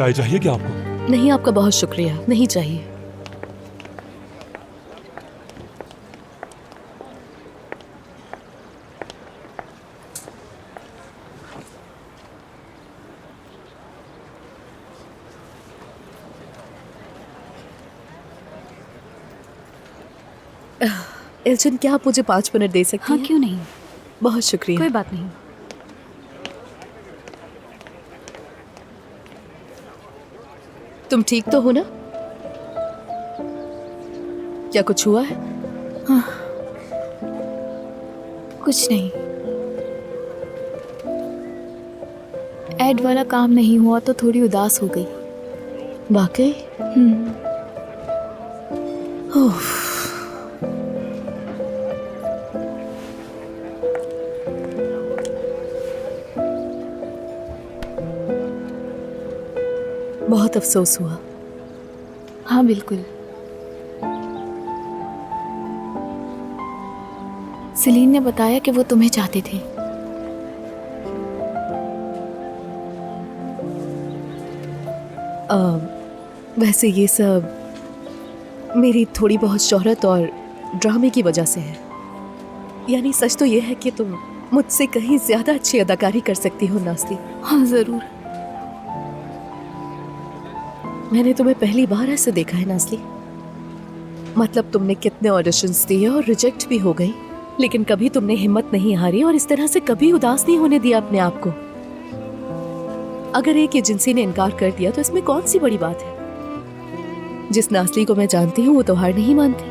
चाय चाहिए क्या आपको? नहीं, आपका बहुत शुक्रिया, नहीं चाहिए। एल्चिन, क्या आप मुझे 5 मिनट दे सकती हैं? हाँ, क्यों नहीं, बहुत शुक्रिया। कोई बात नहीं। तुम ठीक तो हो ना? क्या कुछ हुआ है? हाँ, कुछ नहीं। ऐड वाला काम नहीं हुआ तो थोड़ी उदास हो गई। वाकई? उफ। बहुत अफसोस हुआ। हाँ बिल्कुल। सेलीन ने बताया कि वो तुम्हें चाहते थे। वैसे ये सब मेरी थोड़ी बहुत शोहरत और ड्रामे की वजह से है। यानी सच तो ये है कि तुम मुझसे कहीं ज्यादा अच्छी अदाकारी कर सकती हो नास्ती। हाँ जरूर। मैंने तुम्हें पहली बार ऐसे देखा है नास्ली। मतलब तुमने कितने ऑडिशंस दिए और रिजेक्ट भी हो गई, लेकिन कभी तुमने हिम्मत नहीं हारी और इस तरह से कभी उदास नहीं होने दिया अपने आप को। अगर एक एजेंसी ने इनकार कर दिया तो इसमें कौन सी बड़ी बात है? जिस नास्ली को मैं जानती हूँ वो तो हार नहीं मानती।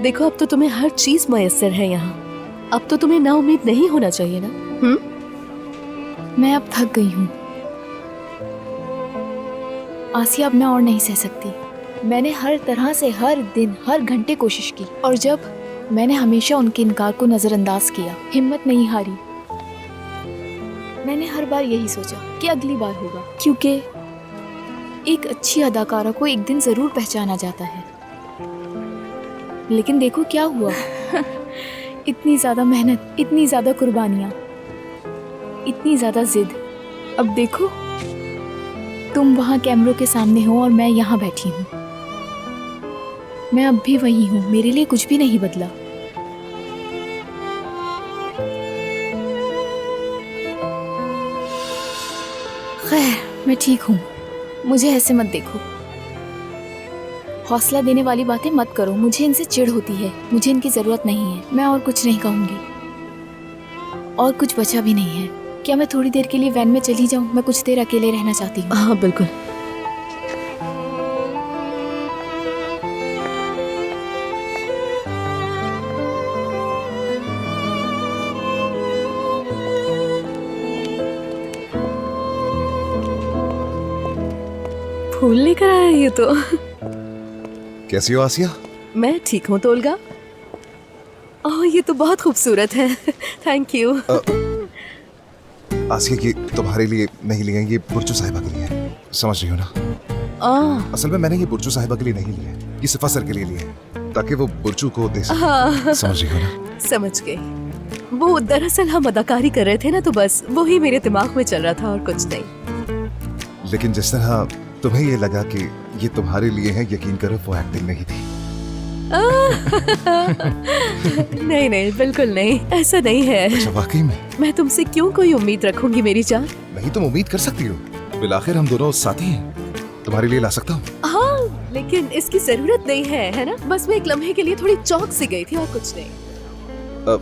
देखो, अब तो तुम्हें हर चीज मयस्सर है यहाँ। अब तो तुम्हें ना उम्मीद नहीं होना चाहिए ना। मैं अब थक गई हूँ आसिया, अब मैं और नहीं सह सकती। मैंने हर तरह से हर दिन हर घंटे कोशिश की और जब मैंने हमेशा उनके इनकार को नजरअंदाज किया, हिम्मत नहीं हारी। मैंने हर बार यही सोचा कि अगली बार होगा, क्योंकि एक अच्छी अदाकारा को एक दिन जरूर पहचाना जाता है। लेकिन देखो क्या हुआ। इतनी ज्यादा मेहनत, इतनी ज्यादा कुर्बानियां, इतनी ज्यादा जिद। अब देखो, तुम वहां कैमरों के सामने हो और मैं यहाँ बैठी हूँ। मैं अब भी वही हूँ, मेरे लिए कुछ भी नहीं बदला। खैर, मैं ठीक हूँ, मुझे ऐसे मत देखो। हौसला देने वाली बातें मत करो, मुझे इनसे चिढ़ होती है। मुझे इनकी जरूरत नहीं है। मैं और कुछ नहीं कहूँगी, और कुछ बचा भी नहीं है। क्या मैं थोड़ी देर के लिए वैन में चली जाऊँ? मैं कुछ देर अकेले रहना चाहती हूँ। हाँ बिल्कुल। फूल लेकर आया ये तो। कैसी हो आसिया? मैं ठीक हूँ तोलगा। ओह, ये तो बहुत खूबसूरत है। Thank you. आसिया, ये तुम्हारे लिए नहीं लिए, ये बुर्जू साहिबा के लिए है। समझ रही हो ना? असल में मैंने ये बुर्जू साहिबा के लिए नहीं लिए, ये सिर्फ सर के लिए लिए, ताकि वो बुर्जू को दे सके। समझ रही हो ना? समझ गई। वो दरअसल हम अदाकारी कर रहे थे ना, तो बस वो ही मेरे दिमाग में चल रहा था और कुछ नहीं। लेकिन जिस तरह तुम्हें ये लगा कि ये तुम्हारे लिए है, यकीन करो वो एक्टिंग नहीं थी। नहीं नहीं, बिल्कुल नहीं, ऐसा नहीं है। अच्छा, वाकई में? मैं तुमसे क्यों कोई उम्मीद रखूंगी मेरी जान? नहीं, तुम उम्मीद कर सकती हो, बिलाखिर हम दोनों साथी हैं। तुम्हारे लिए ला सकता हूँ। हाँ, लेकिन इसकी जरूरत नहीं है ना? बस मैं एक लम्हे के लिए थोड़ी चौंक सी गई थी और कुछ नहीं।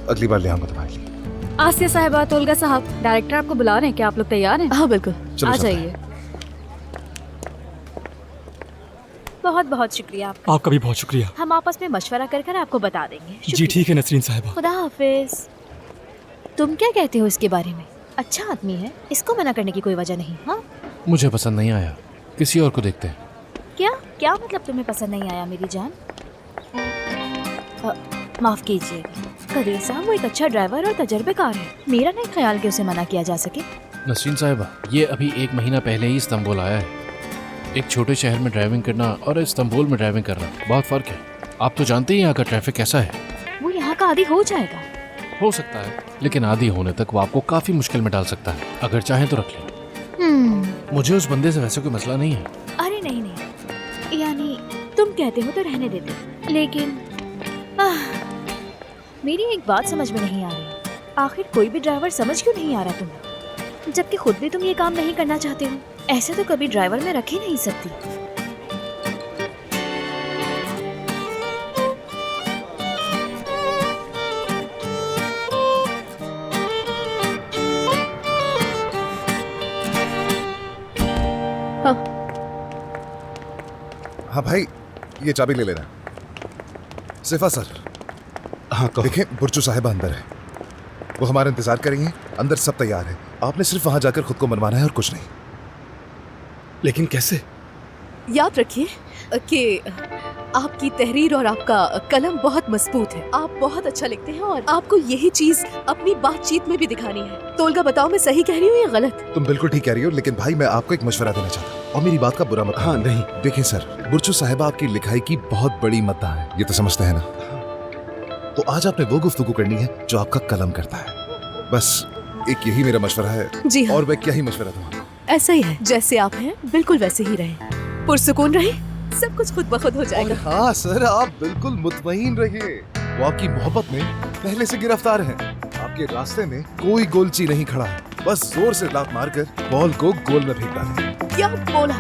अगली बार ले आऊंगा तुम्हारे लिए। आसिया साहिबा, तोलगा साहब, डायरेक्टर आपको बुला रहे हैं। क्या आप लोग तैयार हैं? हाँ बिल्कुल, चलो आ चलते हैं। जाइए। बहुत बहुत शुक्रिया आपका। आपका भी बहुत शुक्रिया। हम आपस में मशवरा कर आपको बता देंगे। जी ठीक है नसरीन साहिबा। खुदा हाफिज। तुम क्या कहते हो इसके बारे में? अच्छा आदमी है, इसको मना करने की कोई वजह नहीं। हाँ, मुझे पसंद नहीं आया, किसी और को देखते हैं। क्या क्या मतलब तुम्हें पसंद नहीं आया मेरी जान? माफ कीजिएगा कदीर साहब, वो एक अच्छा ड्राइवर और तजर्बेकार है। मेरा नहीं ख्याल कि उसे मना किया जा सके। नसरीन साहिबा, ये अभी 1 महीना पहले ही इस्तांबुल आया है। एक छोटे शहर में ड्राइविंग करना और इस्तांबुल में ड्राइविंग करना बहुत फ़र्क है। आप तो जानते ही यहाँ का ट्रैफिक कैसा है। वो यहाँ का आदी हो जाएगा। हो सकता है, लेकिन आदी होने तक वो आपको काफ़ी मुश्किल में डाल सकता है। अगर चाहें तो रख लें। मुझे उस बंदे से वैसे कोई मसला नहीं है। अरे नहीं नहीं, यानी तुम कहते हो तो रहने देते, लेकिन मेरी एक बात समझ में नहीं आ रही। आखिर कोई भी ड्राइवर समझ क्यों नहीं आ रहा तुम्हें, जबकि खुद भी तुम ये काम नहीं करना चाहते हो। ऐसे तो कभी ड्राइवर में रख ही नहीं सकती। हाँ भाई, ये चाबी ले लेना। सिफा सर। हाँ कहो। देखें, बुर्जू साहिबा अंदर है, वो हमारा इंतजार करेंगे। अंदर सब तैयार है, आपने सिर्फ वहां जाकर खुद को मनवाना है और कुछ नहीं। लेकिन कैसे? याद रखिए कि आपकी तहरीर और आपका कलम बहुत मजबूत है, आप बहुत अच्छा लिखते हैं और आपको यही चीज अपनी बातचीत में भी दिखानी है। तोलगा बताओ, मैं सही कह रही हूँ या गलत? तुम बिल्कुल ठीक कह रही हो, लेकिन भाई मैं आपको एक मशवरा देना चाहता हूँ और मेरी बात का बुरा मत। हाँ नहीं। देखिए सर, बुर्जू साहिबा आपकी लिखाई की बहुत बड़ी मद्दाह है, ये तो समझते हैं ना। तो आज आपने वो गुफ्तगू करनी है जो आपका कलम करता है। बस एक यही मेरा मशवरा है। जी हाँ। और मैं क्या ही मशवरा दूँ? ऐसा ही है, जैसे आप हैं बिल्कुल वैसे ही रहे, पुरसुकून रहे, सब कुछ खुद ब खुद हो जाएगा। हाँ सर, आप बिल्कुल मुतमईन रहिए। वो आपकी मोहब्बत में पहले से गिरफ्तार हैं। आपके रास्ते में कोई गोलची नहीं खड़ा है, बस जोर से लात मारकर बॉल को गोल में फेंक डालें। क्या बोला?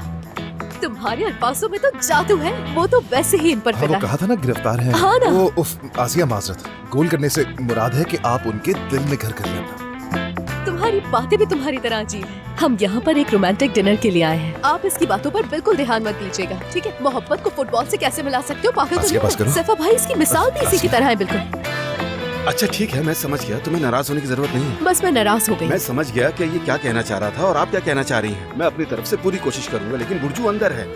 तुम्हारे अल्फाजों में तो जादू है, वो तो वैसे ही इन पर हाँ, फिदा वो कहा था ना गिरफ्तार है। हाँ ना। वो आसिया माजरत, गोल करने से मुराद है कि आप उनके दिल में घर कर लेना। तुम्हारी बातें भी तुम्हारी तरह अजीब है। हम यहाँ पर एक रोमांटिक डिनर के लिए आए हैं, आप इसकी बातों पर बिल्कुल ध्यान मत दीजिएगा, ठीक है? मोहब्बत को फुटबॉल से कैसे मिला सकते हो, पागल तो आसिया, बस नहीं करो। हो? सैफा भाई, इसकी मिसाल भी इसी की तरह है बिल्कुल। अच्छा ठीक है, मैं समझ गया, तुम्हें नाराज होने की जरूरत नहीं है। बस मैं नाराज हो गई। मैं समझ गया कि ये क्या कहना चाह रहा था और आप क्या कहना चाह रही हैं। मैं अपनी तरफ से पूरी कोशिश करूंगा, लेकिन बुर्जू अंदर है,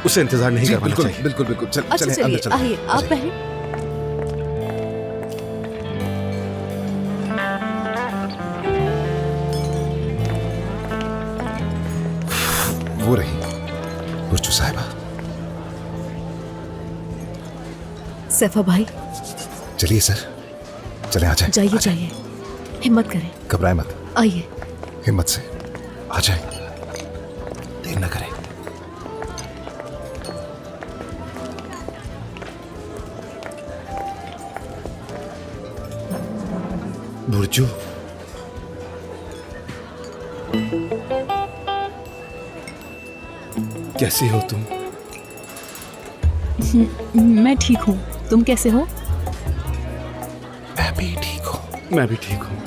उसे इंतजार नहीं जी करवाना बिल्कुल चाहिए। बिल्कुल बिल्कुल। अच्छा चलें, चलिए, अंदर चलें। आइए आप आ जाइए। पहले। वो रही बुर्जू साहिबा। सैफा भाई चलिए सर, चले आ जाए। जाइए जाइए, हिम्मत करें, घबराए मत, आइए। हिम्मत से आ जाए, देर न करें। बुर्जू, कैसी हो तुम? मैं ठीक हूँ, तुम कैसे हो? मैं भी ठीक हूँ। मैं भी ठीक हूँ।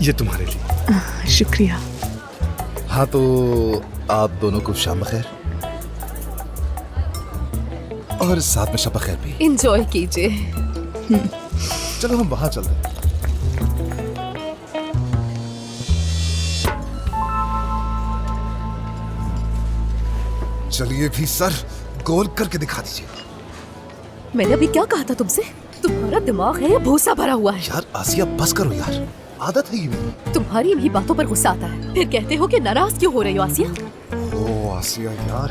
ये तुम्हारे लिए। शुक्रिया। हाँ तो आप दोनों को शाम बखैर और साथ में शब बखैर भी। एंजॉय कीजिए। चलो हम वहां चलते हैं। चलिए भी सर, गोल करके दिखा दीजिए। मैंने अभी क्या कहा था तुमसे? तुम्हारा दिमाग है या भूसा भरा हुआ है? यार आसिया बस करो यार, आदत है ये मेरी। तुम्हारी इन्हीं बातों पर गुस्सा आता है, फिर कहते हो कि नाराज क्यों हो रही हो आसिया? ओ आसिया यार,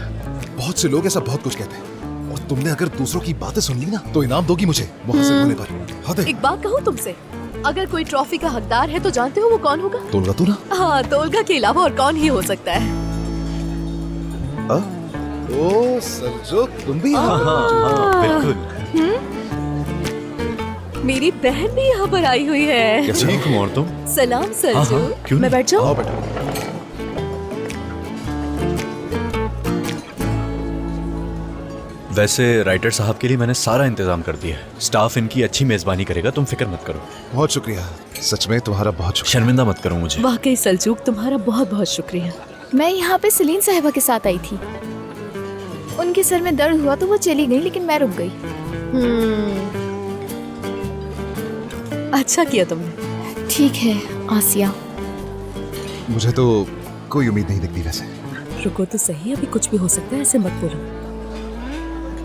बहुत से लोग ऐसा बहुत कुछ कहते हैं और तुमने अगर दूसरों की बातें सुन ली ना तो इनाम दोगी मुझे मुहासिर होने पर। हाँ दे। एक बात कहूँ तुमसे, अगर कोई ट्रॉफी का हकदार है तो जानते हो वो कौन होगा? तोलगा तू ना? हाँ, तोलगा के अलावा और कौन ही हो सकता है? ओ सरजो, तुम भी यहाँ पर? बिल्कुल। मेरी बहन भी यहाँ पर आई हुई है। ठीक हूँ, और तुम? सलाम सरजू। क्यों मैं नहीं? बैठ जाऊँ? आओ बेटा। वैसे राइटर साहब के लिए मैंने सारा इंतजाम कर दिया है, स्टाफ इनकी अच्छी मेजबानी करेगा, तुम फिक्र मत करो। बहुत शुक्रिया, सच में तुम्हारा बहुत शुक्रिया। शर्मिंदा मत करो मुझे। वाकई सलजूक, तुम्हारा बहुत बहुत शुक्रिया। मैं यहाँ पे सलीन साहिबा के साथ आई थी, उनके सर में दर्द हुआ तो वो चली गई, लेकिन मैं रुक गई। अच्छा किया तुमने। ठीक है आसिया। मुझे तो कोई उम्मीद नहीं दिखती वैसे। रुको तो सही, अभी कुछ भी हो सकता है, ऐसे मत बोलो।